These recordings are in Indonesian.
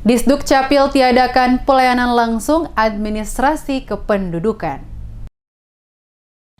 Disduk Capil tiadakan pelayanan langsung administrasi kependudukan.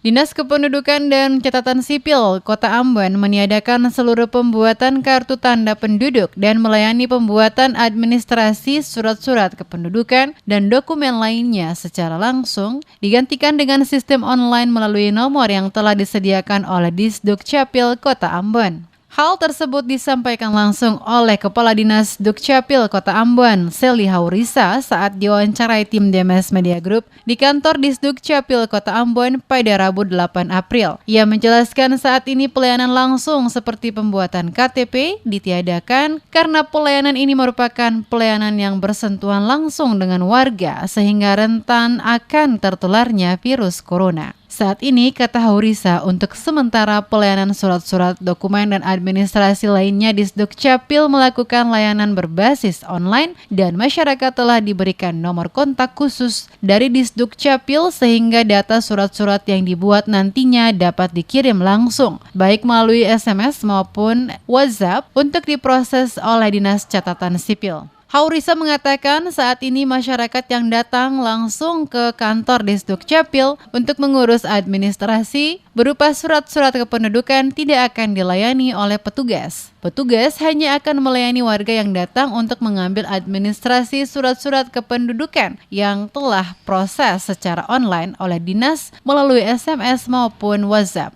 Dinas Kependudukan dan Catatan Sipil Kota Ambon meniadakan seluruh pembuatan kartu tanda penduduk dan melayani pembuatan administrasi surat-surat kependudukan dan dokumen lainnya secara langsung, digantikan dengan sistem online melalui nomor yang telah disediakan oleh Disduk Capil Kota Ambon. Hal tersebut disampaikan langsung oleh Kepala Dinas Dukcapil Kota Ambon, Seli Haurisa, saat diwawancarai tim DMS Media Group di kantor Disduk Capil Kota Ambon pada Rabu 8 April. Ia menjelaskan saat ini pelayanan langsung seperti pembuatan KTP ditiadakan karena pelayanan ini merupakan pelayanan yang bersentuhan langsung dengan warga sehingga rentan akan tertularnya virus corona. Saat ini, kata Haurisa, untuk sementara pelayanan surat-surat dokumen dan administrasi lainnya Disduk Capil melakukan layanan berbasis online dan masyarakat telah diberikan nomor kontak khusus dari Disduk Capil sehingga data surat-surat yang dibuat nantinya dapat dikirim langsung, baik melalui SMS maupun WhatsApp untuk diproses oleh Dinas Catatan Sipil. Haurisa mengatakan saat ini masyarakat yang datang langsung ke kantor Disduk Capil untuk mengurus administrasi berupa surat-surat kependudukan tidak akan dilayani oleh petugas. Petugas hanya akan melayani warga yang datang untuk mengambil administrasi surat-surat kependudukan yang telah proses secara online oleh dinas melalui SMS maupun WhatsApp.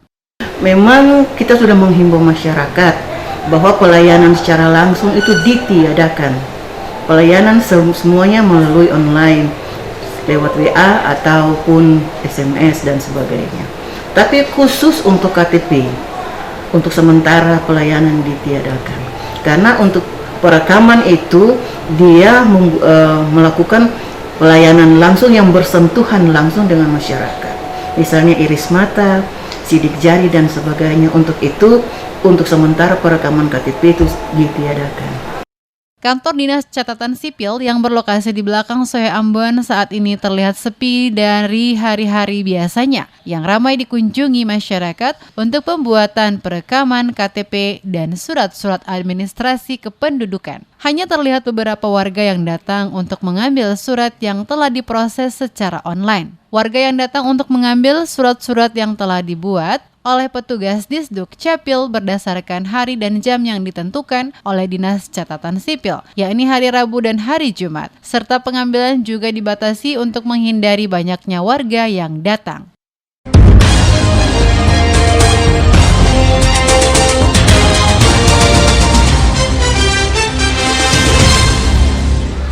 Memang kita sudah menghimbau masyarakat bahwa pelayanan secara langsung itu ditiadakan. Pelayanan semuanya melalui online, lewat WA ataupun SMS dan sebagainya. Tapi khusus untuk KTP, untuk sementara pelayanan ditiadakan. Karena untuk perekaman itu dia melakukan pelayanan langsung yang bersentuhan langsung dengan masyarakat. Misalnya iris mata, sidik jari dan sebagainya. Untuk itu, untuk sementara perekaman KTP itu ditiadakan. Kantor Dinas Catatan Sipil yang berlokasi di belakang Soe Ambon saat ini terlihat sepi dari hari-hari biasanya yang ramai dikunjungi masyarakat untuk pembuatan perekaman KTP dan surat-surat administrasi kependudukan. Hanya terlihat beberapa warga yang datang untuk mengambil surat yang telah diproses secara online. Warga yang datang untuk mengambil surat-surat yang telah dibuat oleh petugas Disduk Capil berdasarkan hari dan jam yang ditentukan oleh Dinas Catatan Sipil, yakni hari Rabu dan hari Jumat, serta pengambilan juga dibatasi untuk menghindari banyaknya warga yang datang.